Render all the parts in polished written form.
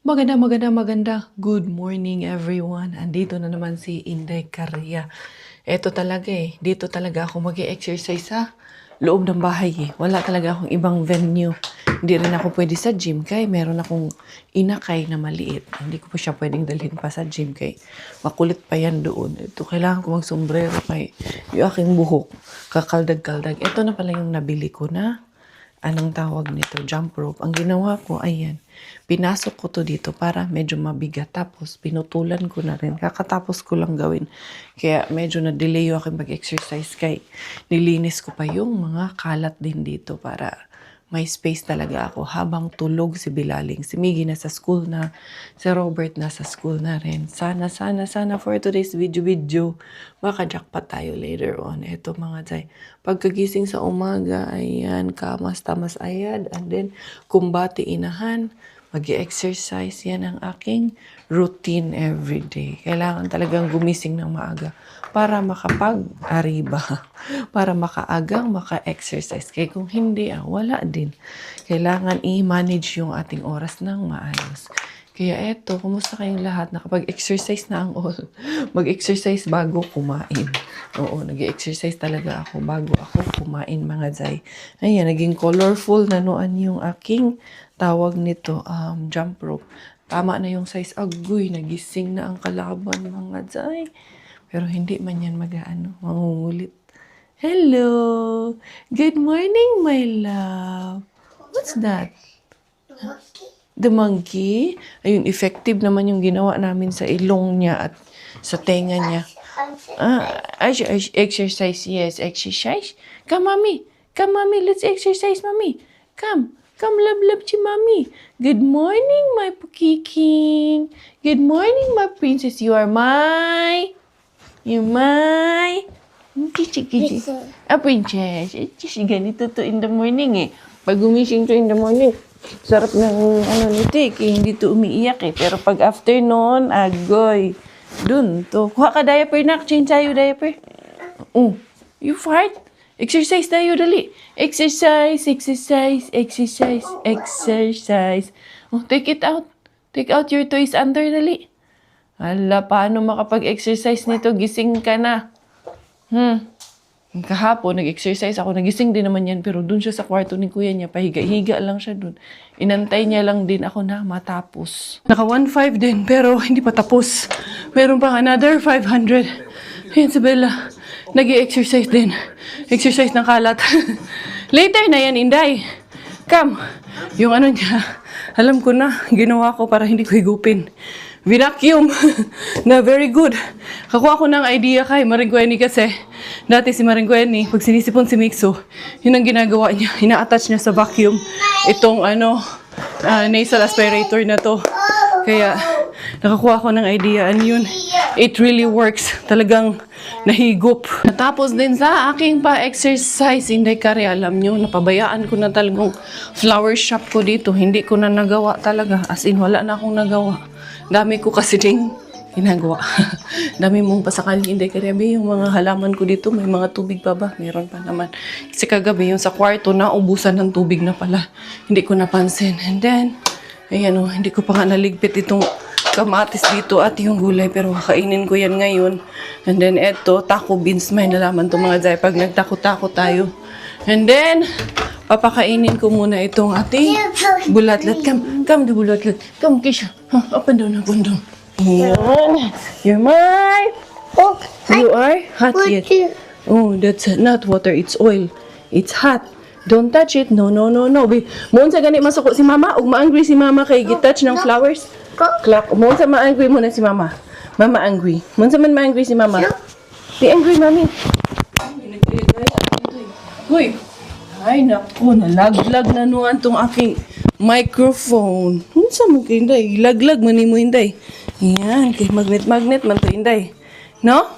Maganda. Good morning everyone. Andito na naman si Inday Caria. Eto talaga dito talaga ako mag-e-exercise sa loob ng bahay Wala talaga akong ibang venue. Hindi rin ako pwede sa gym kaya meron akong inakay na maliit. Hindi ko pa siya pwedeng dalhin pa sa gym kaya makulit pa yan doon. Ito, kailangan ko magsombrero kay yung aking buhok. Kakaldag-kaldag. Ito na pala yung nabili ko na anong tawag nito, jump rope. Ang ginawa ko, ayan, pinasok ko to dito para medyo mabigat. Tapos, pinutulan ko na rin. Kakatapos ko lang gawin. Kaya medyo na-delay yung aking mag-exercise. Kaya nilinis ko pa yung mga kalat din dito para may space talaga ako habang tulog si Bilaling. Si Miggy nasa school na. Si Robert nasa school na rin. Sana for today's video. Maka-jackpot tayo later on. Ito mga day. Pagkagising sa umaga, ayan, kamas, tamas, ayad. And then, kumbati inahan. Mag-exercise. Yan ang aking routine everyday. Kailangan talagang gumising ng maaga para makapag-ariba. Para makaagang maka-exercise. Kaya kung hindi, wala din. Kailangan i-manage yung ating oras ng maayos. Kaya eto, kumusta kayong lahat? Nakapag-exercise na ang all. Mag-exercise bago kumain. Oo, nag-exercise talaga ako bago ako kumain mga zay. Ayan, naging colorful na noon yung aking tawag nito, jump rope. Tama na yung size. Agoy, nagising na ang kalaban mga zay. Pero hindi man yan mangungulit. Hello! Good morning, my love. What's that? The monkey? Ayun, effective naman yung ginawa namin sa ilong niya at sa tenga niya. Exercise. Yes, exercise. Come, mommy. Let's exercise, mommy. Come, love, si mommy. Good morning, my pukiking. Good morning, my princess. You're my Kichi. A princess. Ganito to in the morning Pag gumising to in the morning, sarap ng nito hindi to umiiyak Pero pag afternoon, agoy. Dun to. Kuha ka diaper na. Change tayo diaper. You fart? Exercise tayo, dali. Exercise. Take it out. Take out your toys under, dali. Hala, paano makapag-exercise nito? Gising ka na. Kahapon, nag-exercise ako. Nagising din naman yan, pero dun siya sa kwarto ni kuya niya. Pahiga-higa lang siya dun. Inantay niya lang din ako na matapos. Naka 1.5 din, pero hindi pa tapos. Meron pang another 500. Ayan si Bella. Nag-exercise din. Exercise ng kalat. Later na yan, Inday. Come. Yung niya, alam ko na, ginawa ko para hindi ko higupin. Vinacuum na very good. Kakuha ko ng idea kay Maringgueni kasi dati si Maringgueni, pag sinisipon si Mixo, yun ang ginagawa niya. Ina-attach niya sa vacuum itong nasal aspirator na to. Kaya nakakuha ko ng idea and yun, it really works. Talagang nahigup. Tapos din sa aking pa-exercise, Inday Caria, alam nyo, napabayaan ko na talagang flower shop ko dito. Hindi ko na nagawa talaga. As in, wala na akong nagawa. Dami ko kasi ding ginagawa. Dami mong pasakal, Inday Caria. Yung mga halaman ko dito, may mga tubig pa ba? Meron pa naman. Kasi kagabi, yung sa kwarto, naubusan ng tubig na pala. Hindi ko napansin. And then, ayan hindi ko pa nga naligpit itong kamatis dito at yung gulay, pero kakainin ko yan ngayon. And then eto, taco beans, may nalaman to mga zay pag nagtako-tako tayo. And then papakainin ko muna itong ating bulatlat. Come the bulatlat. Come, Kisha. Up and down. Yan. You're mine. You are hot yet. Oh, that's not water, it's oil. It's hot. Don't touch it. No. Moon sa gani masuko si mama, ug ma-angry si mama kay gitouch ng flowers. Clock. Moon sa ma-angry muna si mama. Mama angry. Moon sa man ma-angry si mama. Di angry, mami. Hoy. Ay, naku, nalaglag na nuan tong aking microphone. Unsa man kay Inday? Laglag man nimo Inday. Yan, kay magnet man to Inday. No?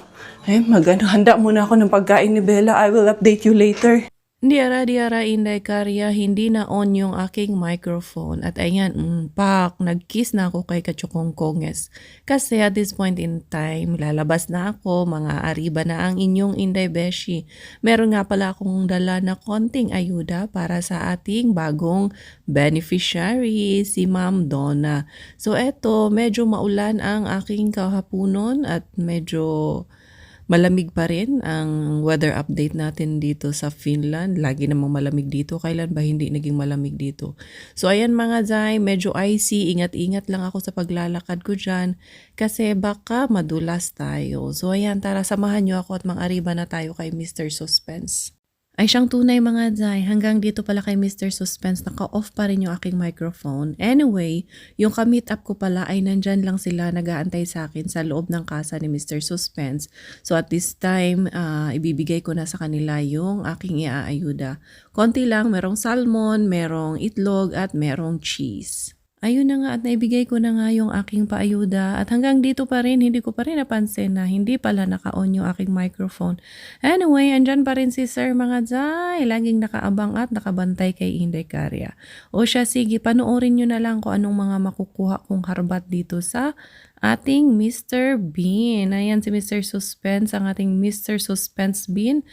Ay, handa muna ako ng pagkain ni Bella. I will update you later. Diara Inday Karya, hindi na on yung aking microphone. At ayan, nag-kiss na ako kay Kachukong Konges. Kasi at this point in time, lalabas na ako, mga ariba na ang inyong Inday Beshi. Meron nga pala akong dala na konting ayuda para sa ating bagong beneficiary, si Ma'am Donna. So eto, medyo maulan ang aking kahapunon at medyo malamig pa rin ang weather update natin dito sa Finland. Lagi namang malamig dito. Kailan ba hindi naging malamig dito? So ayan mga Zay, medyo icy. Ingat-ingat lang ako sa paglalakad ko dyan kasi baka madulas tayo. So ayan, tara samahan nyo ako at mang-ariba na tayo kay Mr. Suspense. Ay siyang tunay mga Zay, hanggang dito pala kay Mr. Suspense, naka-off pa rin yung aking microphone. Anyway, yung ka-meet up ko pala ay nandyan lang sila nag-aantay sa akin sa loob ng kasa ni Mr. Suspense. So at this time, ibibigay ko na sa kanila yung aking iaayuda. Konti lang, merong salmon, merong itlog at merong cheese. Ayun na nga at naibigay ko na nga yung aking paayuda at hanggang dito pa rin hindi ko pa rin napansin na hindi pala naka-on yung aking microphone. Anyway, andyan pa rin si Sir mga Zay, laging nakaabang at nakabantay kay Inday Karya. O siya, sige, panoorin nyo na lang kung anong mga makukuha kong harbat dito sa ating Mr. Bean. Ayan si Mr. Suspense, ang ating Mr. Suspense Bean.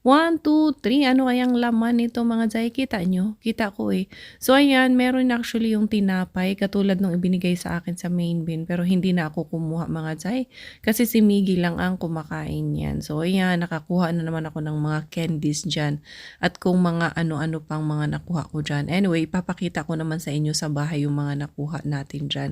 1, 2, 3. Ano kayang laman nito mga Zay? Kita nyo? Kita ko eh. So ayan, meron actually yung tinapay katulad nung ibinigay sa akin sa main bin pero hindi na ako kumuha mga Zay kasi si Miggy lang ang kumakain yan. So ayan, nakakuha na naman ako ng mga candies dyan at kung mga ano-ano pang mga nakuha ko dyan. Anyway, papakita ko naman sa inyo sa bahay yung mga nakuha natin dyan.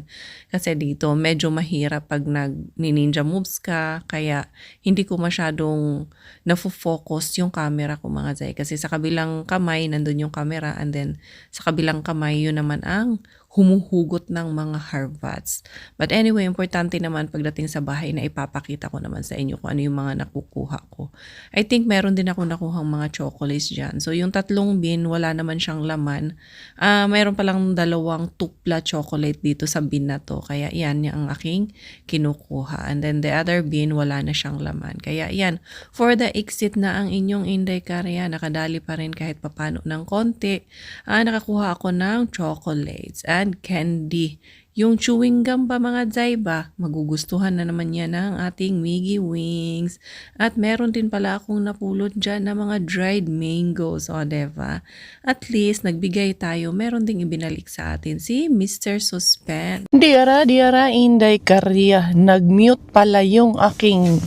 Kasi dito medyo mahirap pag nag-ninja moves ka kaya hindi ko masyadong nafo-focus yung camera ko mga Zay. Kasi sa kabilang kamay, nandun yung camera and then sa kabilang kamay, yun naman ang humuhugot ng mga harvats. But anyway, importante naman pagdating sa bahay na ipapakita ko naman sa inyo kung ano yung mga nakukuha ko. I think meron din ako nakuhang mga chocolates dyan. So yung 3 bin, wala naman siyang laman. Mayroon palang 2 tupla chocolate dito sa bin na to. Kaya yan ang aking kinukuha. And then the other bin, wala na siyang laman. Kaya yan, for the exit na ang inyong Inday Karya, nakadali pa rin kahit papano ng konti. Nakakuha ako ng chocolates and candy. Yung chewing gum ba mga Zay ba? Magugustuhan na naman yan ng ating Miggy Wings. At meron din pala akong napulot dyan na mga dried mangoes. O, diba? At least, nagbigay tayo. Meron ding ibinalik sa atin si Mr. Suspense. Diara, Inday Karya. Nag-mute pala yung aking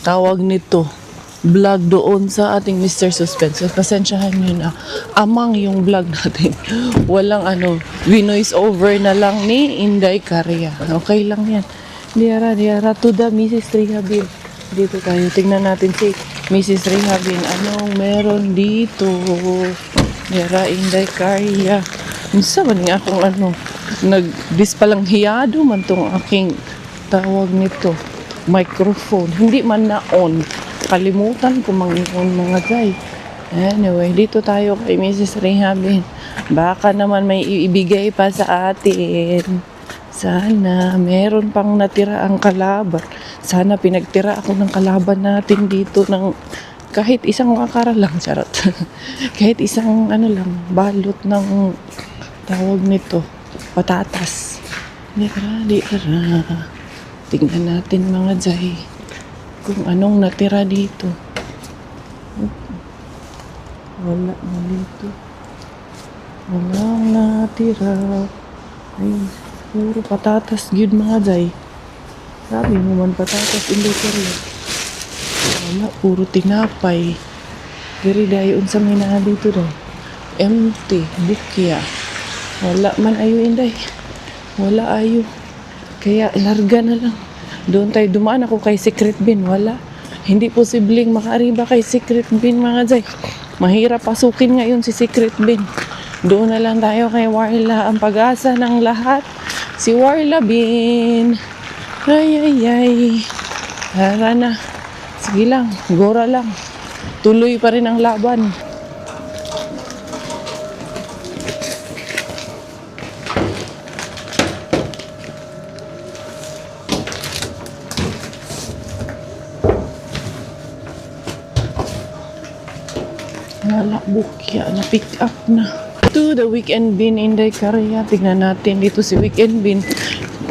tawag nito vlog doon sa ating Mr. Suspense. So, pasensyahan nyo na. Amang yung vlog natin. Walang noise over na lang ni Inday Karya. Okay lang yan. Diara, to the Mrs. Rehabin. Dito tayo. Tingnan natin si Mrs. Rehabin. Anong meron dito? Diara, Inday Karya. Minsan man nga akong nag-dis palang hiyado man tong aking tawag nito. Microphone. Hindi man na on. Kalimutan ko mag-on mga Zay. Anyway, dito tayo kay Mrs. Rehabin. Baka naman may ibigay pa sa atin. Sana meron pang natira ang kalaban. Sana pinagtira ako ng kalaban natin dito ng kahit isang akara lang, charot. Kahit isang balot ng tawag nito, patatas. Dira. Tingnan natin mga Zay kung anong natira dito. Wala na dito. Walang natira. Ay, puro patatas yun mga Zay. Sabi mo man patatas hindi Karya. Wala, puro tinapay. Diri dayon sa mina dito daw. Empty, bukya. Wala man ayo Inday. Wala ayo. Kaya larga na lang. Doon tayo dumaan ako kay Secret Bin. Wala. Hindi posibleng makaariba kay Secret Bin mga Zay. Mahirap pasukin ngayon si Secret Bin. Doon na lang tayo kay Warla. Ang pag-asa ng lahat. Si Warla Bin. Ay. Tara na. Sige lang. Gora lang. Tuloy pa rin ang laban. Bukya na pick up na. To the weekend bin Inday Korea. Tignan natin dito si weekend bin.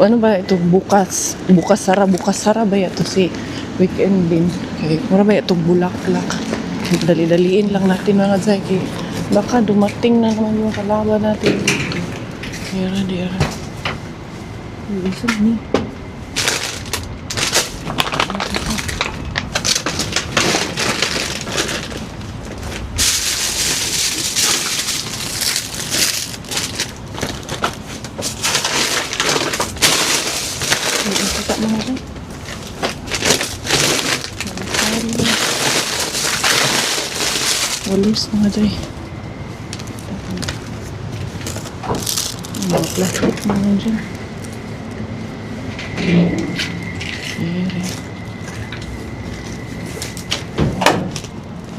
Ano ba ito? Bukas sara ba ito si weekend bin? Okay, mura ba ito bulaklak? Dali-daliin lang natin mga Zaki. Baka dumating na naman yung kalaban natin dito. Dira. Isa ni. Walis mga Jay. Mga plastic mga dyan.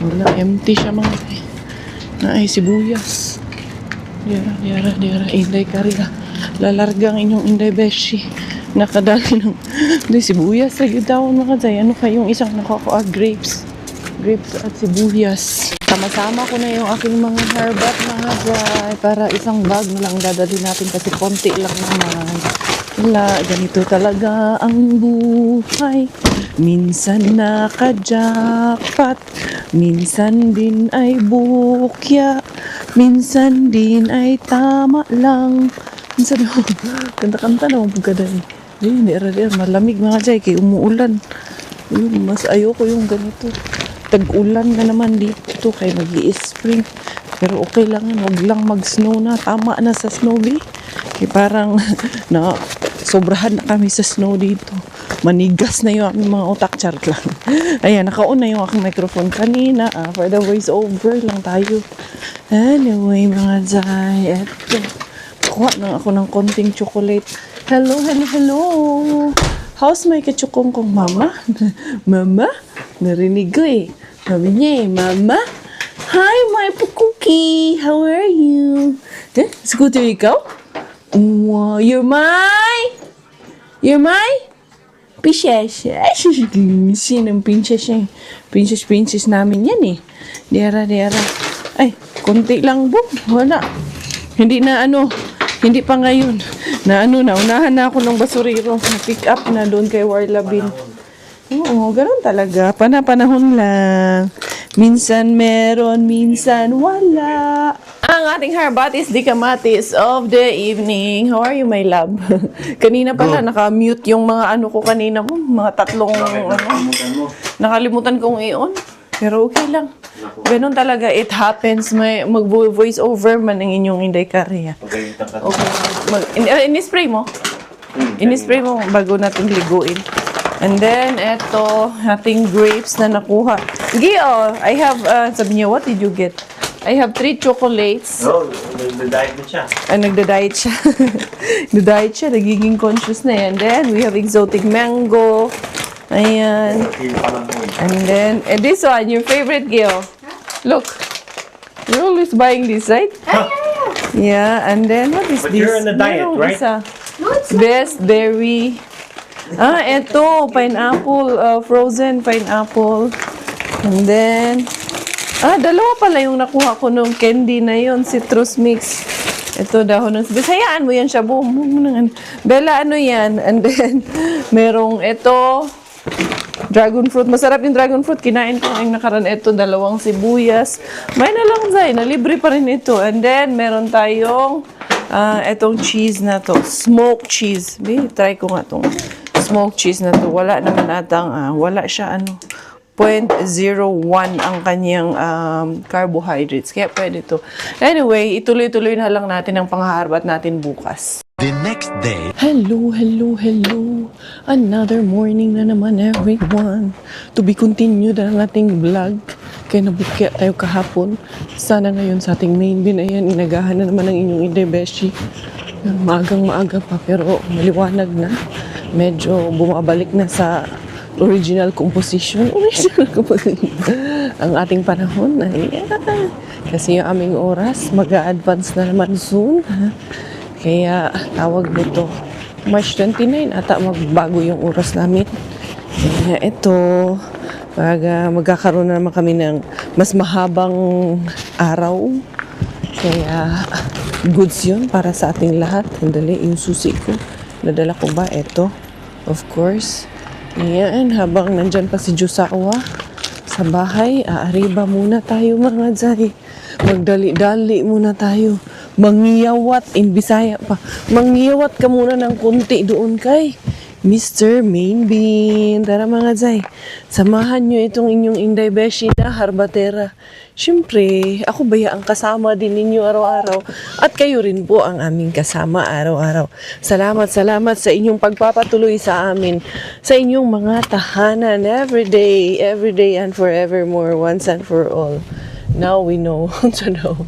Wala, empty siya mga Jay. Ay, sibuyas. Dira. Inday Korea. Lalargang inyong Inday Beshi. Nakadali ng sibuyas sa gitawon mga Jay. Ano kayong isang nakakuha? Grapes at sibuyas. Sama-sama ko na yung aking mga herbat mga Jay. Para isang bag na lang dadali natin kasi konti lang naman. Wala, ganito talaga ang buhay. Minsan naka-jackpot, minsan din ay bukya, minsan din ay tama lang. Minsan kanta-kanta na pagkadali. Hindi, malamig mga Jay, kaya umuulan. Mas ayoko yung ganito. Tag-ulan na naman dito, kaya mag-i-spring. Pero okay lang yan, wag lang mag-snow na. Tama na sa snow, kaya parang na sobrahan na kami sa snow dito. Manigas na yung aming mga utak, chart lang. Ayan, naka-on na yung aking microphone kanina. For the voice over lang tayo. Anyway, mga Jay, eto. Kuha na ako ng konting chocolate. Hello. How's my kachukong kong mama? Mama? Narinig ko eh. Sabi niya eh, Mama? Hi, my cookie. How are you? Scooter ikaw? Wow, you're my princess. Sinong princess eh? Princess namin yan eh. Dera. Ay, konti lang po. Wala. Hindi pa ngayon. Unahan na ako ng basurero. Na-pick up na doon kay Warlabin. Oo, ganoon talaga. Panahon lang. Minsan meron, minsan wala. Ang ating herbat is the kamatis of the evening. How are you, my love? Kanina pala, naka-mute yung mga ko kanina mo. Mga tatlong, nakalimutan kong i-on. Pero okay lang. Ganun talaga, it happens. May mag-voice over man ang inyong Inday Korea. Okay. In-spray mo? In-spray mo bago natin liguin. And then, eto, ating grapes na nakuha. Gio, I have, sabi niya, what did you get? I have 3 chocolates. No, nagda-diet na siya. Nagda-diet siya. Nagda-diet siya, nagiging conscious na yan. Then, we have exotic mango. Ayan. And then, this one, your favorite, Gio. Look. You're always buying this, right? Yeah, and then, what is But this? you're on the diet, Merong right? Isa. Best berry. Eto, pineapple, frozen pineapple. And then, dalawa pala yung nakuha ko nung candy na yon, citrus mix. Ito, dahon ng Bisayaan mo yan siya, Bella, ano yan? And then, merong ito, dragon fruit. Masarap yung dragon fruit. Kinain ko ngayong nakaraan. Ito, 2 sibuyas. May na lang, Zay. Nalibre pa rin ito. And then, meron tayong etong cheese na to. Smoked cheese. Try ko nga itong smoked cheese na to. Wala naman atang, wala siya 0.01 ang kanyang carbohydrates. Kaya pwede to. Anyway, ituloy-tuloy na lang natin ang panghaharbat natin bukas. The next day. Hello. Another morning na naman, everyone. To be continued ang ating vlog. Kaya nabukya tayo kahapon. Sana ngayon sa ating main bin, ayan, inagahan na naman ang inyong Inday Beshi. Maaga pa, pero maliwanag na. Medyo bumabalik na sa original composition. Ang ating panahon. Ayan. Kasi yung aming oras, mag-a-advance na naman soon. Kaya tawag nito, March 29, ata magbago yung oras namin. Kaya ito, Pag magkakaroon na naman kami ng mas mahabang araw. Kaya goods yun para sa ating lahat. Sandali, yung susi ko. Nadala ko ba? Eto. Of course. Ayan, habang nandyan pa si Josawa sa bahay, aariba muna tayo mga Zay. Magdali-dali muna tayo. Mangyawat, in Bisaya pa. Mangyawat ka muna ng konti doon kay Mr. Main Bean. Tara mga Zay, samahan nyo itong inyong Inday Beshi na Harbatera. Siyempre, ako baya ang kasama din ninyo araw-araw at kayo rin po ang aming kasama araw-araw. Salamat sa inyong pagpapatuloy sa amin, sa inyong mga tahanan every day and forevermore, once and for all. Now we know. So no.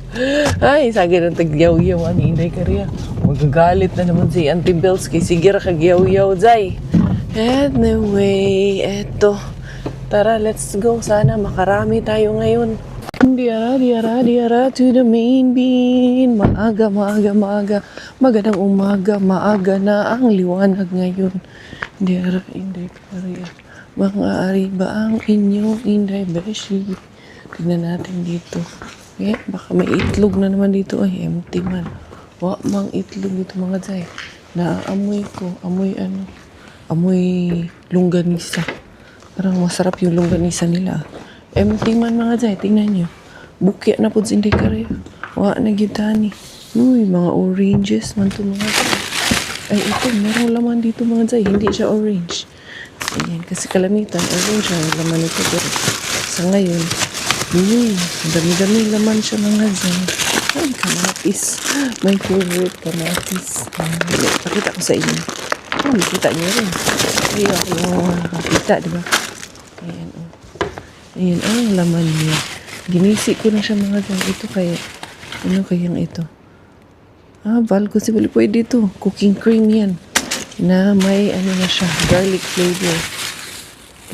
Ay, sagay ng tagyaw-yaw ni Inday Karia. Magagalit na naman si Auntie Bells kay sige ra kagyaw-yaw, Zay. Anyway, eto. Tara, let's go. Sana makarami tayo ngayon. Diara to the Main Bean. Maaga. Magandang umaga. Maaga na ang liwanag ngayon. Diara, Inday Karia. Maaari ba ang inyong Inday Beshi? Tignan natin dito. Baka may itlog na naman dito. Ay, empty man. Mang itlog dito mga Zay. Naaamoy ko. Amoy longganisa. Parang masarap yung longganisa nila. Empty man mga Zay. Tingnan nyo. Bukya na po sa Inday Karia. Na gitani. Uy, mga oranges man to mga Zay. Ay, ito. Merong laman dito mga Zay. Hindi siya orange. Ayan. Kasi kalamitan. Orange ang laman nito. Pero sa ngayon, dami-dami laman siya mga Zay. Ay, kamatis. My favorite kamatis. Pakita ko sa inyo. Kita niyo rin. Ay, ako nakakita, diba? Ayan, Ayan, ang laman niya. Ginisi ko na siya mga Zay. Ito kaya, ano kayang ito? Valco Sibuli. Pwede ito. Cooking cream yan. Na may, na siya, garlic flavor.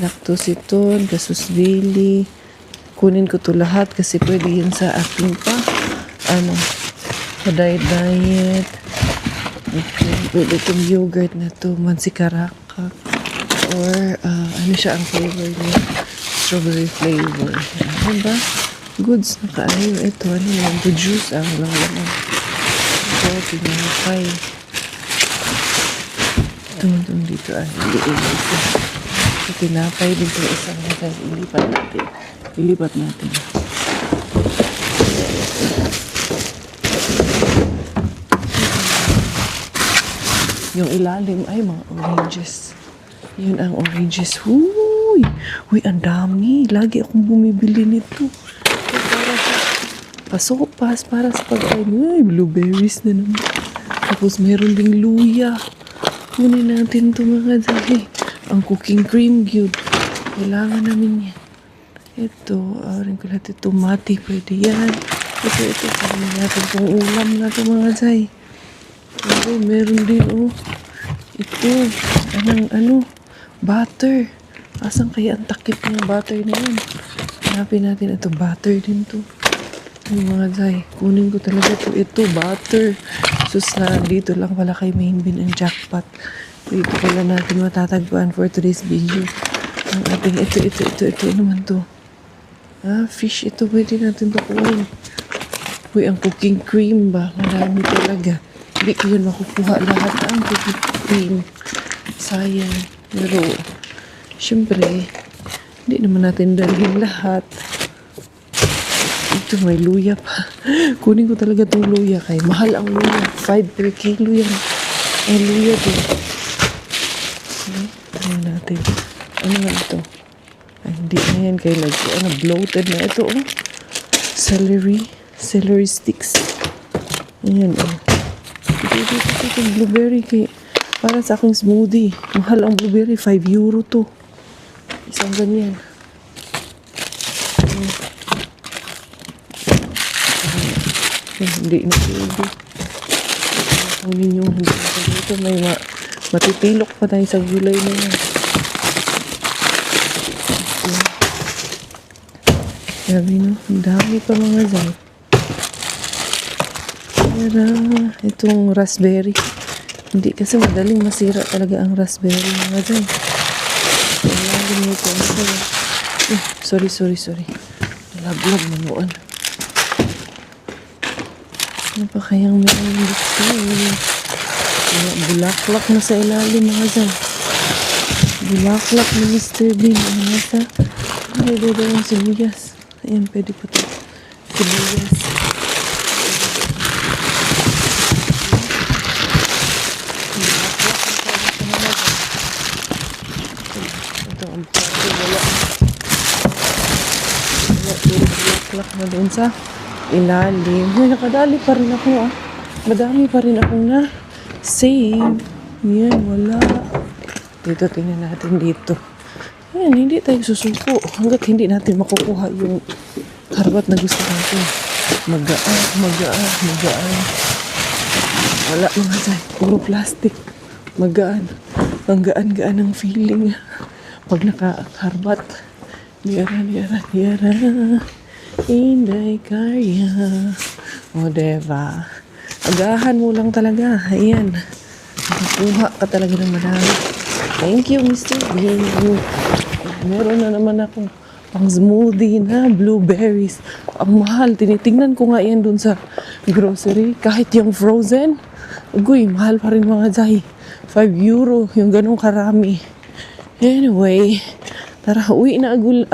Lactositol, gasusbili. Kunin ko to lahat kasi pwede yun sa aking diet. Okay. Pwede itong yogurt na to, mansikaraka. Or, siya ang flavor niya? Strawberry flavor. Diba? Goods na kaayo. Ito, yung juice ang laman. Ito, tinapay. Ito, dito, hindi ito. Ito, tinapay dito, isang natin. Ilipat natin. Yung ilalim ay mga oranges. Yun ang oranges. Huy! Ang dami. Lagi akong bumibili nito. Para sa pasopas, para sa pagkain. Ay, blueberries na naman. Tapos meron ding luya. Kunin natin ito mga Zay. Ang cooking cream, good. Kailangan namin yan. Ito, rin ko lahat ito, tomati, pwede yan. Ito, parang natin itong ulam na ito mga Zay. Okay, meron din, ito, butter. Asan kaya ang takip ng butter na yan? Hanapin natin ito, butter din to. Mga Zay, kunin ko talaga ito, butter. Sus na, dito lang pala kay Main Bean ang jackpot. Dito pala natin matatagpuan for today's video. Ang ating, ito naman to. Fish ito, pwede natin ito kunin. Ang cooking cream ba? Marami talaga. Hindi ko yun makukuha lahat ang cooking cream. Sayang. Pero, syempre, hindi naman natin dalhin lahat. Ito, may luya pa. Kunin ko talaga itong luya kay mahal ang luya. 5 per kilo yan. Ay, luya din. Ano natin? Ano nga ito? Ay, hindi na yan kay bloated na ito, celery sticks. Ayan, ito blueberry kay para sa aking smoothie. Mahal ang blueberry, 5 euro to. Isang ganyan. Hindi na pwede. Ang ninyong hindi na ito. May matipilok pa tayo sa gulay na yan. Sabi no, ang dami pa mga Zay. Pero, itong raspberry. Hindi kasi madaling masira talaga ang raspberry mga Zay. Kailangan nito. Sorry. Nalaglag na noon. Ano pa kayang meron dito? Bulaklak na sa ilalim mga dyan. Bulaklak ni Mr. Bean. Ano nasa? Ay, dito yung sibuyas. Ayan, pwede po ito. Sibuyas. Ito, ang pati. Wala. Puro bulaklak na doon sa ilalim. Ay, nakadali pa rin ako ah. Madami pa rin akong na save. Yan, wala. Dito, tingnan natin dito. Ayan, hindi tayo susuko. Hanggat hindi natin makukuha yung harbat na gusto natin. Magaan. Wala mga say. Puro plastic. Magaan. Ang gaan-gaan ng feeling. Pag nakaharbat. Niyara. Inday Karya. O, diba? Agahan mo lang talaga. Ayan. Nakuha ka talaga ng madami. Thank you, Mr. Bean. Meron na naman akong pang smoothie na blueberries. Ang mahal. Tinitingnan ko nga yan dun sa grocery. Kahit yung frozen. Uy, mahal pa rin mga zay. 5 euro. Yung ganong karami. Anyway. Tara, uwi na agul.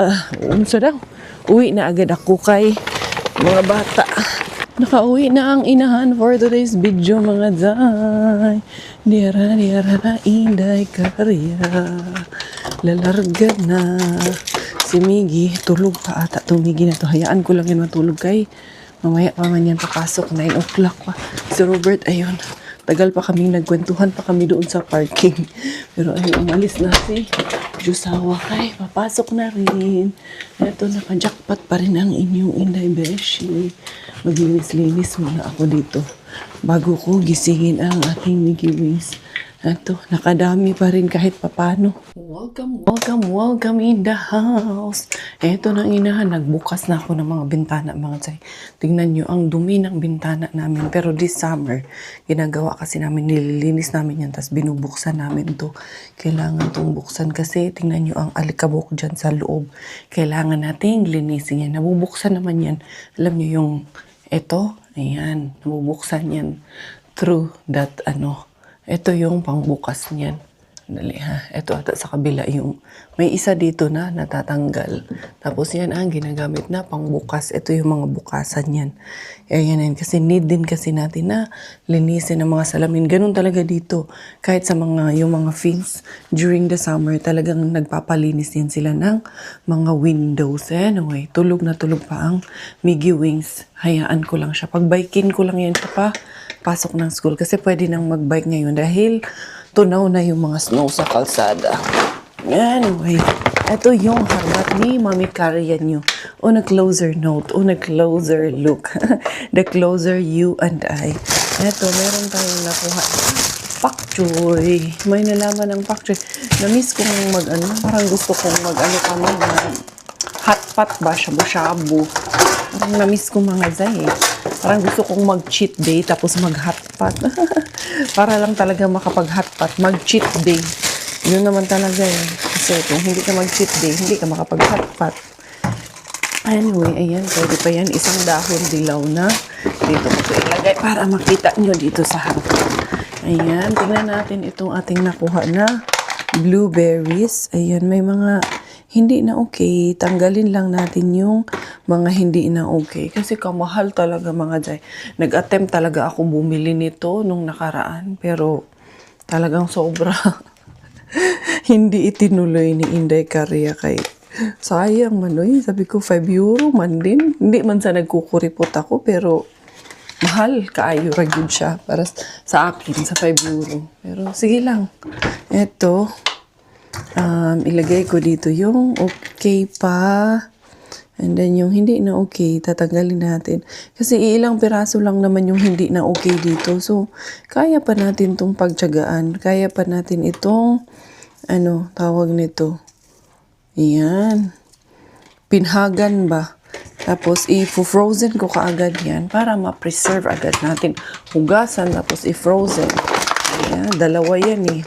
Uwi na agad ako kay mga bata. Nakauwi na ang inahan for today's video mga zay. Diyara, Inday Karya. Lalarga na. Si Miggy, tulog pa ata. Tumigi na to. Hayaan ko lang yan matulog kay mamaya pa man yan papasok. 9 o'clock pa. Si Robert, ayun. Tagal pa kami, nagkwentuhan pa kami doon sa parking. Pero ay umalis na si Jusawa kay papasok na rin. Eto, naka-jackpot pa rin ang inyong Inday Beshi. Maglinis-linis muna ako dito bago ko gisingin ang ating Mickey Wings. Eto, nakadami pa rin kahit papano. Welcome in the house. Eto nang inahan, nagbukas na ako ng mga bintana mga chay. Tingnan nyo, ang dumi ng bintana namin. Pero this summer, ginagawa kasi namin, nililinis namin yan, tapos binubuksan namin to. Kailangan tong buksan kasi tingnan nyo ang alikabok dyan sa loob. Kailangan nating linisin yan. Nabubuksan naman yan. Alam nyo yung eto, ayan, nabubuksan yan through that ito yung pangbukas niyan. Dali ha. Ito ata sa kabila yung may isa dito na natatanggal. Tapos yan ang ginagamit na pangbukas. Ito yung mga bukasan yan. Ayan yan. Kasi need din kasi natin na linisin ang mga salamin. Ganun talaga dito. Kahit sa yung mga fins during the summer, talagang nagpapalinis yan sila ng mga windows. Anyway, tulog na tulog pa ang Mickey Wings. Hayaan ko lang siya. Pagbikin ko lang yan siya pa pasok ng school. Kasi pwede nang magbike ngayon dahil tunaw na yung mga snow sa kalsada. Anyway, ito yung harbat ni Mami Karya nyo. On a closer note, on a closer look. The closer you and I. Ito, meron tayong nakuha. Pak choy. May nalaman ng pak choy. Na-miss kong parang gusto kong kami hot pot ba, shabu-shabu. Parang na-miss ko mga zay eh. Parang gusto kong mag-cheat day tapos mag-hotpot. Para lang talaga makapag-hotpot. Mag-cheat day. Yun naman talaga eh. Kasi kung hindi ka mag-cheat day, hindi ka makapag-hotpot. Anyway, ayan. Pwede pa yan. Isang dahon dilaw na. Dito ko ilagay para makita nyo dito sa harap. Ayan. Tingnan natin itong ating nakuha na blueberries. Ayan. May mga hindi na okay. Tanggalin lang natin yung mga hindi na okay. Kasi kamahal talaga mga jay. Nag-attempt talaga ako bumili nito nung nakaraan. Pero talagang sobra. Hindi itinuloy ni Inday Karya kay sayang man. Sabi ko 5 euro man din. Hindi man sa nagkukuripot ako pero mahal kaayo ragid siya para sa akin sa 5 euro. Pero sige lang. Eto. Ilagay ko dito yung okay pa. And then yung hindi na okay, tatanggalin natin. Kasi ilang piraso lang naman yung hindi na okay dito. So, kaya pa natin itong pagtyagaan. Kaya pa natin itong, tawag nito. Ayan. Pinhagan ba? Tapos, i-frozen ko kaagad yan para ma-preserve agad natin. Hugasan, tapos i-frozen. Ayan, dalawa yan eh.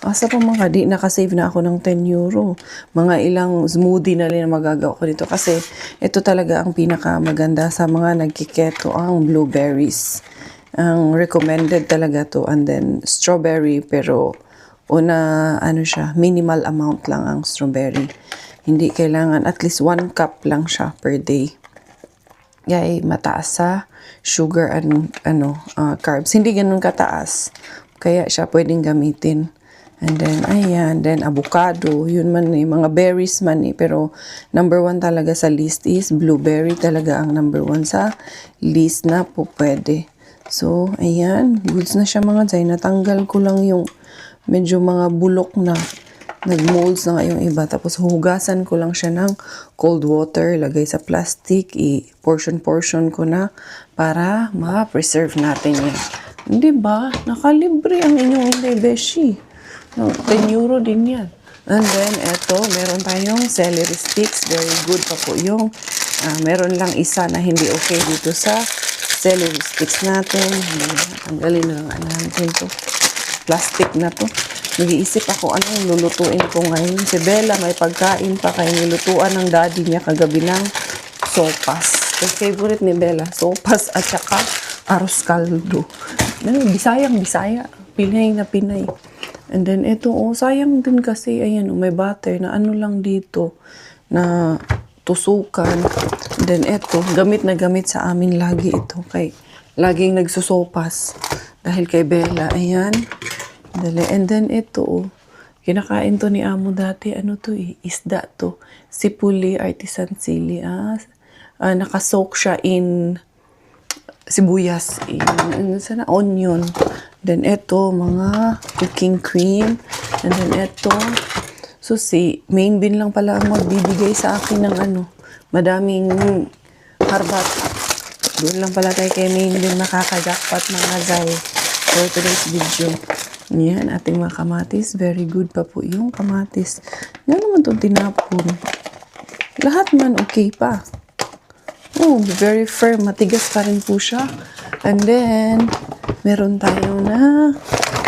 Asa pa mga di nakasave na ako ng 10 euro. Mga ilang smoothie na rin ang magagawa ko dito. Kasi ito talaga ang pinakamaganda sa mga nagkiketo, ang blueberries. Ang recommended talaga to. And then strawberry, pero una ano siya, minimal amount lang ang strawberry. Hindi kailangan, at least 1 cup lang siya per day. Yay, mataas sa sugar and carbs. Hindi ganun kataas. Kaya siya pwedeng gamitin. And then, ayan, then avocado, yun man eh, mga berries man eh. Pero, number 1 talaga sa list is blueberry talaga ang number 1 sa list na po pwede. So, ayan, goods na siya mga zay. Natanggal ko lang yung medyo mga bulok na. Nag-molds na nga yung iba. Tapos, hugasan ko lang siya ng cold water. Lagay sa plastic. I-portion-portion ko na para ma-preserve natin yan. Hindi ba? Nakalibre ang inyong Inday Beshi. No, 10 euro din yan. And then, eto, meron tayong celery sticks. Very good pa po yung meron lang isa na hindi okay dito sa celery sticks natin. Tanggalin na lang natin to. Plastic na to. Nag-iisip ako anong lulutuin ko ngayon. Si Bella may pagkain pa kaya nilutuan ng daddy niya kagabi ng sopas. Yung favorite ni Bella, sopas at saka arroz caldo. Bisayang Bisaya. Pinay na Pinay. And then ito, sayang din kasi, ayan, may butter na ano lang dito na tusukan. And then ito, gamit na gamit sa amin lagi ito. Kay laging nagsusopas. Dahil kay Bella, ayan. And then ito, kinakain to ni Amo dati. Ano to isda to. Sipuli, artisan sili. Nakasoak siya in sibuyas, onion. Then ito, mga cooking cream. And then ito, so main bin lang pala ang magbibigay sa akin ng madaming harbat. Doon lang pala tayo kay main bin makakajakpat mga guys for today's video. Yan, ating mga kamatis. Very good pa po yung kamatis. Nga naman itong tinapon. Lahat man okay pa. Oh, very firm. Matigas pa rin po siya. And then, meron tayo na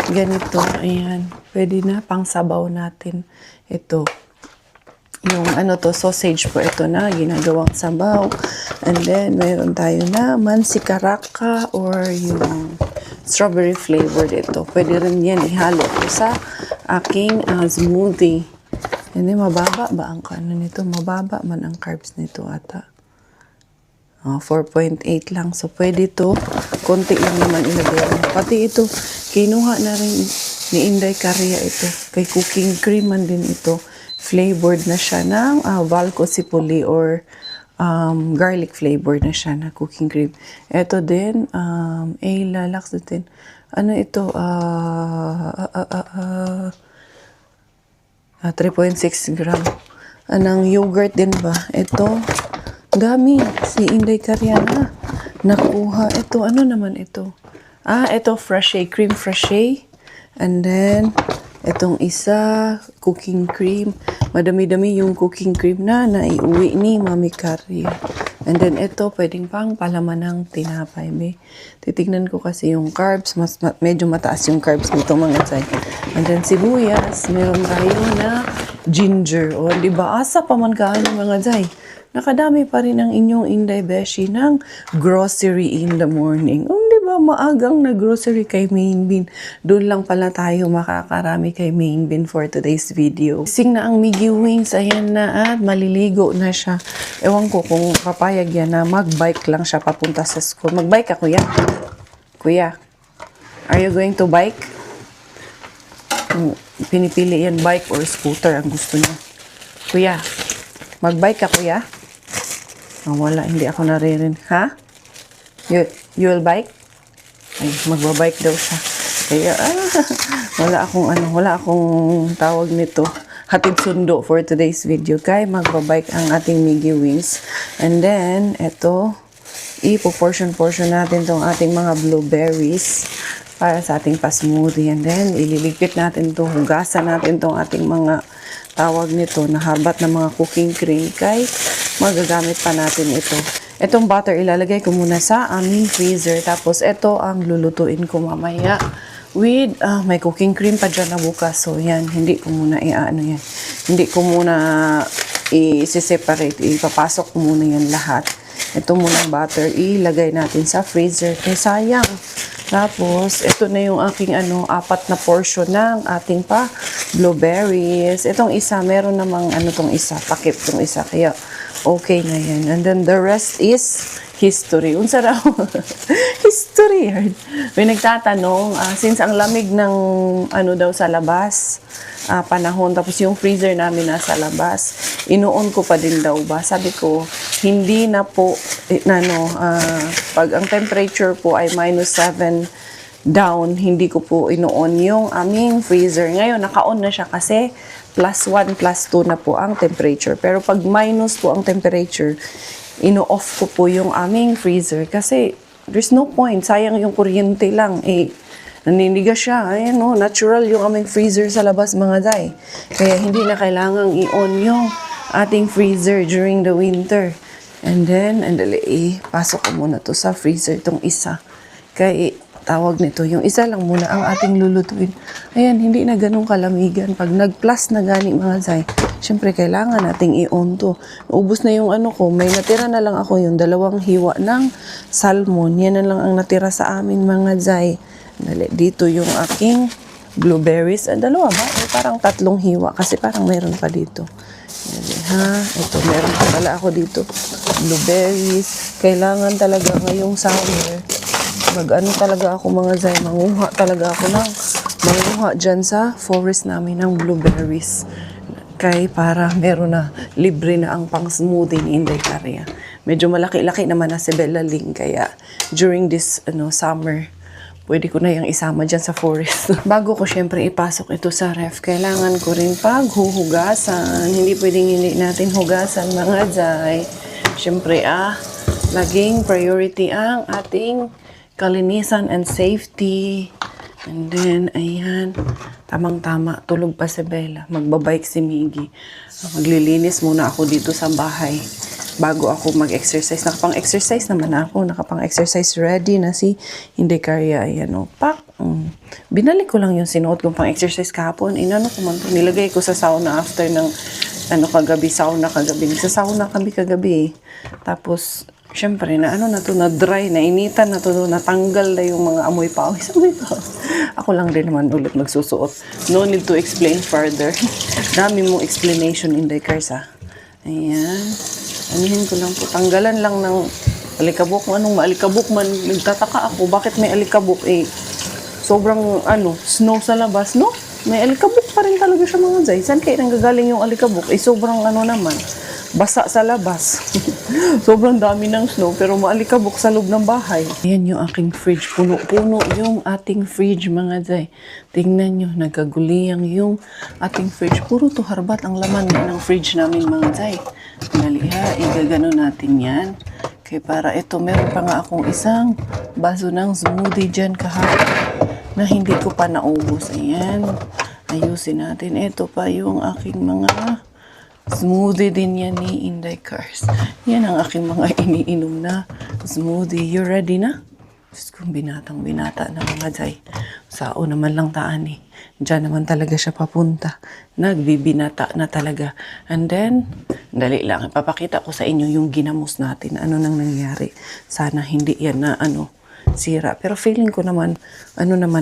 ganito. Ayan. Pwede na pang sabaw natin. Ito. Yung sausage po ito na ginagawang sabaw. And then, meron tayo na mansikaraka or yung strawberry flavored ito. Pwede rin yan ihalo ko sa aking smoothie. And then, mababa ba ang nito? Mababa man ang carbs nito ata. 4.8 lang. So, pwede to. Konti lang naman ilagay. Pati ito, kinuha na rin ni Inday Caria ito. Kay cooking cream man din ito. Flavored na siya ng Valco Sipuli or garlic flavor na siya na cooking cream. Ito din, lalaks din. Ano ito? 3.6 gram. Anong yogurt din ba? Ito, dami. Si Inday Caria nakuha. Ito, ano naman ito? Ito, Frashe, cream Frashe. And then, itong isa, cooking cream. Madami-dami yung cooking cream na naiuwi ni Mami Caria. And then ito, pwedeng pang palaman ng tinapay. Titignan ko kasi yung carbs. Medyo mataas yung carbs nito mga chay. And then sibuyas. Meron tayo na ginger. O, di ba? Asa pa man kaan mga chay. Nakadami pa rin ang inyong Inday Beshi ng grocery in the morning. Di ba maagang na grocery kay Main Bin? Doon lang pala tayo makakarami kay Main Bin for today's video. Sing na ang Miggy Wings, ayan na at maliligo na siya. Ewan ko kung papayag yan na magbike lang siya papunta sa school. Magbike ka, kuya? Kuya, are you going to bike? Pinipili yan, bike or scooter ang gusto niya. Kuya, magbike ka, kuya? Wala, hindi ako naririnig. Ha? You will bike? Ay, magbabike daw siya. Kaya, wala akong tawag nito. Hatid sundo for today's video. Kaya magbabike ang ating Miggy Wings. And then, eto, ipo-portion natin tong ating mga blueberries para sa ating pa-smoothie. And then, ililigpit natin to, hugasan natin tong ating mga tawag nito na harbat na mga cooking cream. Kaya, magagamit pa natin ito. Itong butter, ilalagay ko muna sa aming freezer. Tapos, ito ang lulutuin ko mamaya with, may cooking cream pa dyan na bukas. So, yan, hindi ko muna i-ano yan. Hindi ko muna i-separate. Ipapasok ko muna yan lahat. Ito muna butter, ilagay natin sa freezer. Kaya sayang. Tapos, ito na yung aking 4 na portion ng ating pa blueberries. Itong isa, meron namang tong isa, takip tong isa. Kaya, okay na yan. And then, the rest is history. Unsa raw? History. May nagtatanong, since ang lamig ng daw sa labas, panahon, tapos yung freezer namin nasa labas, inuon ko pa din daw ba? Sabi ko, hindi na po, pag ang temperature po ay -7 down, hindi ko po inuon yung aming freezer. Ngayon, naka-on na siya kasi +1, +2 na po ang temperature. Pero pag minus po ang temperature, ino-off ko po yung aming freezer kasi there's no point. Sayang yung kuryente lang. Naninigas siya. Ayan, natural yung aming freezer sa labas, mga day. Kaya hindi na kailangang i-on yung ating freezer during the winter. And then, pasok ko muna to sa freezer, itong isa. Kaya tawag nito, yung isa lang muna ang ating lulutuin. Ayan, hindi na ganun kalamigan. Pag nag-plus na gani, mga day, syempre kailangan nating i-on to. Ubus na yung ko, may natira na lang ako yung 2 hiwa ng salmon. Yan na lang ang natira sa amin, mga day. Dito yung aking blueberries. 2 ba? Parang 3 hiwa kasi parang meron pa dito. Ito, meron pa pala ako dito. Blueberries. Kailangan talaga ngayong summer. Talaga ako, mga zay. Manguha talaga ako dyan sa forest namin ng blueberries. Kaya para meron na, libre na ang pang-smoothie ni Inday Caria. Medyo malaki-laki naman na si Bella Ling. Kaya during this summer, pwede ko na yung isama dyan sa forest. Bago ko syempre ipasok ito sa ref, kailangan ko rin paghuhugasan. Hindi pwedeng hindi natin hugasan, mga jay. Syempre laging priority ang ating kalinisan and safety. And then, ayan, tamang-tama, tulog pa si Bella. Magbabike si Miggy. Maglilinis muna ako dito sa bahay bago ako mag-exercise. Nakapang-exercise naman ako. Nakapang-exercise ready na si Inday Caria. Ayan, pak. Binalik ko lang yung sinuot kong pang-exercise kahapon. Inano ko man to. Nilagay ko sa sauna after ng sauna kagabi. Nagsa-sauna kami kagabi. Tapos, syempre, na dry, nainitan na to, natanggal na yung mga amoy pawis. Ako lang din naman ulit magsusuot. No need to explain further. Dami mong explanation, Inday Caria. Ayan. Anihin ko lang po. Tanggalan lang ng alikabok. Anong maalikabok man. Nagtataka ako. Bakit may alikabok? Sobrang snow sa labas, no? May alikabok pa rin talaga siya, mga zay. Saan kayo nanggagaling yung alikabok? Sobrang naman. Basa sa labas. Sobrang dami ng snow pero maalikabok sa loob ng bahay. Ayan yung aking fridge. Puno-puno yung ating fridge, mga zay. Tingnan nyo, nagkaguliyang yung ating fridge. Puro to harbat ang laman ng fridge namin, mga zay. Dali igagano natin yan. Kaya para ito, meron pa nga akong isang baso ng smoothie dyan kahapon na hindi ko pa naubos. Ayan. Ayusin natin. Ito pa yung aking mga smoothie din yan ni Inday Cars. Yan ang aking mga iniinom na smoothie. You ready na? Diyos kong binata na, mga jay. Sao naman lang taan eh. Diyan naman talaga siya papunta. Nagbibinata na talaga. And then, dali lang. Ipapakita ko sa inyo yung ginamos natin. Ano nang nangyari. Sana hindi yan na sira. Pero feeling ko naman,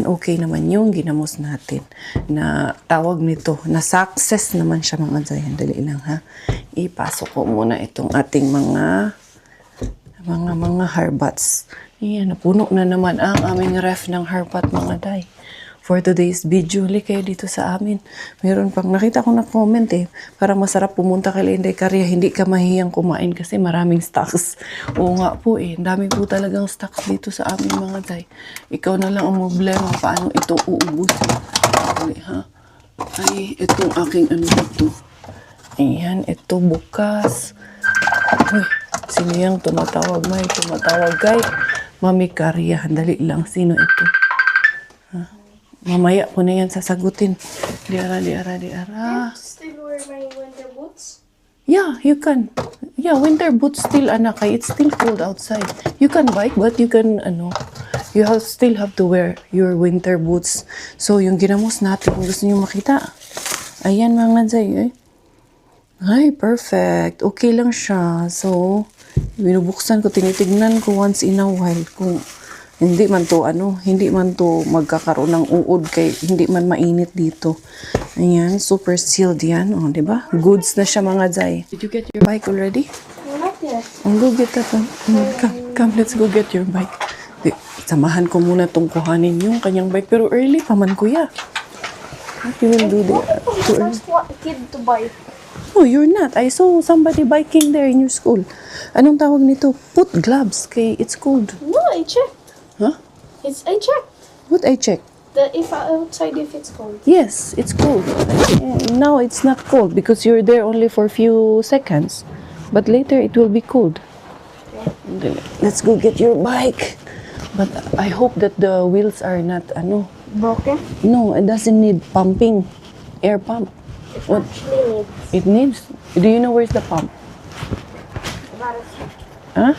okay naman yung ginamos natin. Na tawag nito, na success naman siya, mga jay. Dali lang, ha. Ipasok ko muna itong ating mga harbats. Ayan, napuno na naman ang aming ref ng harbat, mga day. For today's video, kayo dito sa amin. Meron pang nakita ko na comment parang masarap pumunta kay Inday Caria. Hindi ka mahiyang kumain kasi maraming stocks. Oo nga po Ang dami po talagang stocks dito sa amin, mga day. Ikaw na lang ang problema paano ito uubos. Ay, itong aking ito. Ayan, ito bukas. Uy, sino yung tumatawag? May tumatawag kay Mami Caria. Dali lang, sino ito? Mamaya ko na yan sasagutin. Diara. Still wear my winter boots? Yeah, you can. Yeah, winter boots still, anak. It's still cold outside. You can bike, but you can, you still have to wear your winter boots. So, yung ginamos natin, kung gusto niyo makita. Ayan mga Zay, eh. Ay, perfect. Okay lang siya. So, binubuksan ko, tinitignan ko once in a while kung hindi man to magkakaroon ng uod kay hindi man mainit dito. Ayan, super sealed yan. O, diba? Goods na siya mga Zay. Did you get your bike already? Not yet. Go get that one. Come, let's go get your bike. Di, samahan ko muna tong kuhanin yung kanyang bike. Pero early pa man, kuya. What you will do there? I'm the first kid to buy. No, you're not. I saw somebody biking there in your school. Anong tawag nito? Put gloves, kay it's cold. No, I checked. Huh? I checked. What I checked? If outside if it's cold. Yes, it's cold. Now it's not cold because you're there only for a few seconds. But later it will be cold. Let's go get your bike. But I hope that the wheels are not, Broken? no, it doesn't need pumping. Air pump. It What? actually needs. It needs. Do you know where's the pump? About a check. Huh?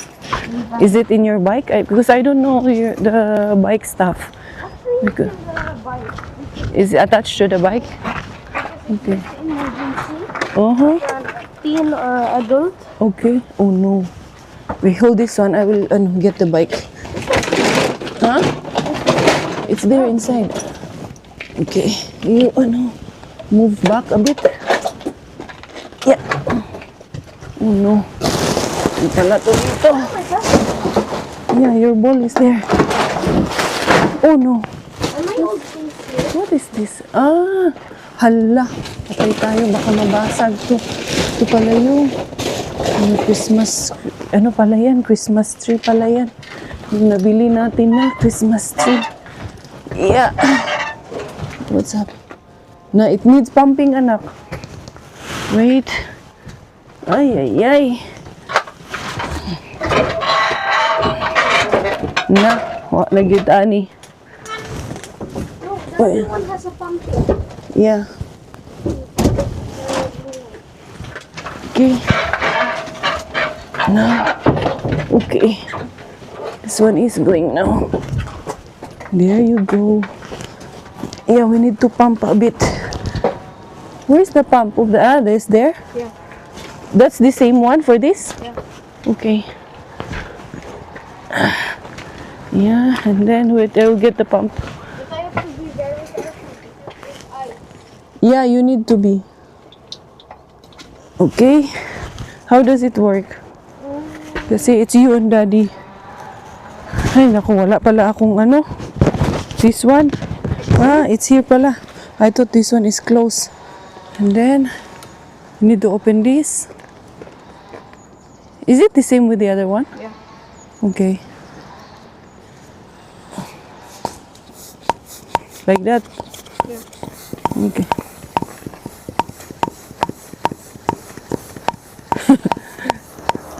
Is it in your bike? Because I don't know the bike stuff. Actually, Because- you can buy it. Is it attached to the bike? Okay. Emergency. Uh-huh. Teen or adult. Okay. Oh no. We hold this one. I will get the bike. Huh? It's there inside. Okay. You move back a bit. Yeah. Oh no. Hindi pala to dito. Oh my gosh. Yeah, your ball is there. Oh no. Am I old things here? What is this? Ah, hala. Patay tayo, baka mabasag to. Ito pala yung Christmas, pala yan? Christmas tree pala yan. Yung nabili natin na Christmas tree. Yeah. What's up? Na, it needs pumping, anak. Wait. Ay, ay, ay. Na, nagit ani. No, the other one has a pump here. Yeah. Okay. Now, okay. This one is going now. There you go. Yeah, we need to pump a bit. Where's the pump of the this there? Yeah. That's the same one for this? Yeah. Okay. Yeah, and then wait, I will get the pump. But I have to be very careful because if I Yeah, you need to be. Okay. How does it work? Kasi it's you and daddy. Ay, naku, wala pala akong This one. Ah, it's here pala. I thought this one is closed. And then, you need to open this. Is it the same with the other one? Yeah. Okay. Like that? Yeah. Okay.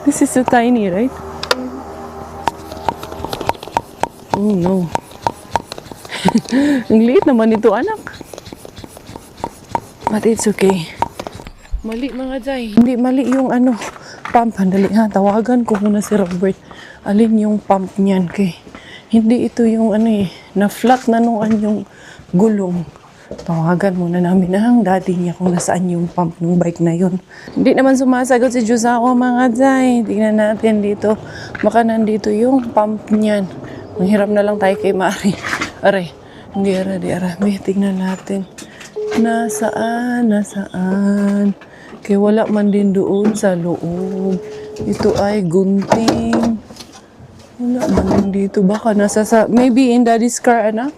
This is so tiny, right? Oh no. Ang liit naman ito, anak. But it's okay. Mali mga Jai. Hindi mali yung pump. Handali ha. Tawagan ko muna si Robert. Alin yung pump niyan kay. Hindi ito yung na flat na noon yung gulong. Tawagan muna namin ang daddy niya kung nasaan yung pump ng bike na yun. Hindi naman sumasagot si Jusao mga Jai. Tingnan natin dito. Baka nandito yung pump niyan. Mahirap na lang tayo kay Mari. Aray. Hindi ara. May tingnan natin. Nasaan? Kaya wala man din doon sa loob. Ito ay gunting. Wala man din dito. Baka maybe in daddy's car, anak.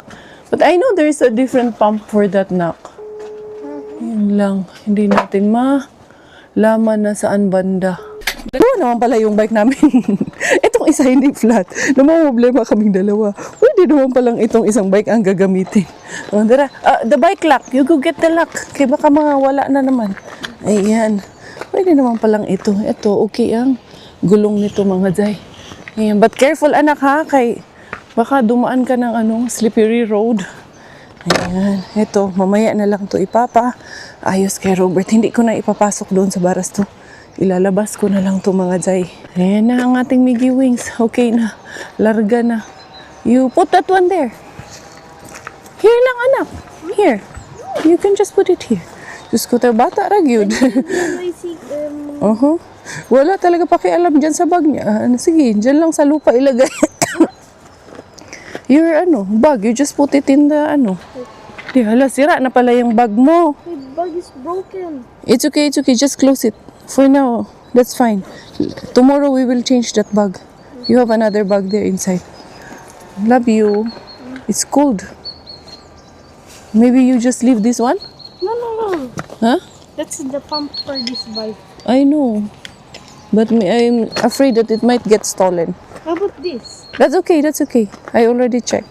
But I know there is a different pump for that, nak. Yun lang. Hindi natin malaman na saan banda. Dalawa naman pala yung bike namin. Itong isa hindi flat. Problema kaming dalawa. Pwede naman palang itong isang bike ang gagamitin. Dara, the bike lock. You go get the lock. Kaya baka wala na naman. Ayan. Pwede naman palang ito. Ito, okay ang gulong nito mga Jai. Ayan. But careful anak ha. Kay baka dumaan ka ng slippery road. Ayan. Ito, mamaya na lang to ayos kay Robert. Hindi ko na ipapasok doon sa baras to. Ilalabas ko na lang to mga Jai. Ayan na ang ating Miggy Wings. Okay na. Larga na. You put that one there. Here lang, anak. Here. You can just put it here. Diyos ko, tayo bata ra gyud. I see, Wala talaga pakialam dyan sa bag niya. Sige, dyan lang sa lupa ilagay. Your bag, you just put it in the Di, hala, sira na pala yung bag mo. my bag is broken. It's okay, just close it. For now, that's fine. Tomorrow we will change that bag. You have another bag there inside. Love you. It's cold. Maybe you just leave this one? No. Huh? That's the pump for this bike. I know. But I'm afraid that it might get stolen. How about this? That's okay. I already checked.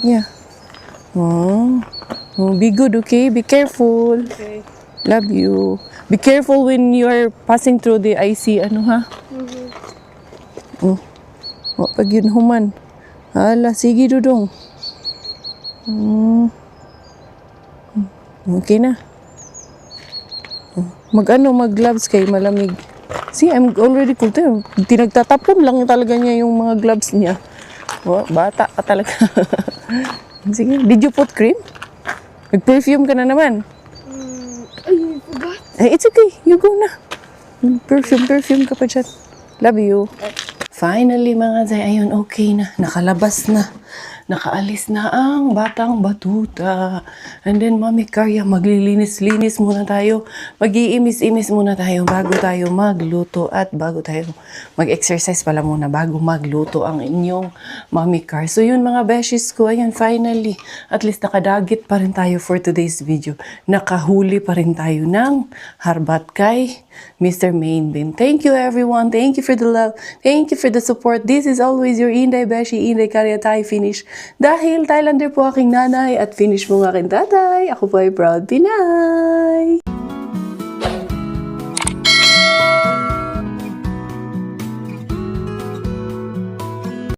Yeah. Oh, be good, okay? Be careful. Okay. Love you. Be careful when you are passing through the icy, ha? Oh, pag yun human. Hala, sige dudong. Okay na. Mag-gloves kay malamig. See, I'm already cold. Tinagtatapon lang talaga niya yung mga gloves niya. Bata ka talaga. Sige, did you put cream? Nag-perfume ka na naman. I forgot. It's okay, you go na. Perfume ka pa dyan. Love you. Finally mga zay, ayun, okay na. Nakalabas na. Nakaalis na ang batang batuta. And then, Mami Karya, maglilinis-linis muna tayo. Mag-iimis-imis muna tayo bago tayo magluto at bago tayo mag-exercise pala muna bago magluto ang inyong Mami Car. So yun mga beshies ko, ayun, finally, at least nakadagit pa rin tayo for today's video. Nakahuli pa rin tayo ng harbat kay Mr. Mainbin. Thank you everyone. Thank you for the love. Thank you for the support. This is always your Inday Beshi, Inday Karya Thai Finish. Dahil Thailander po aking nanay at finish mo nga aking tatay, ako po ay proud Pinay.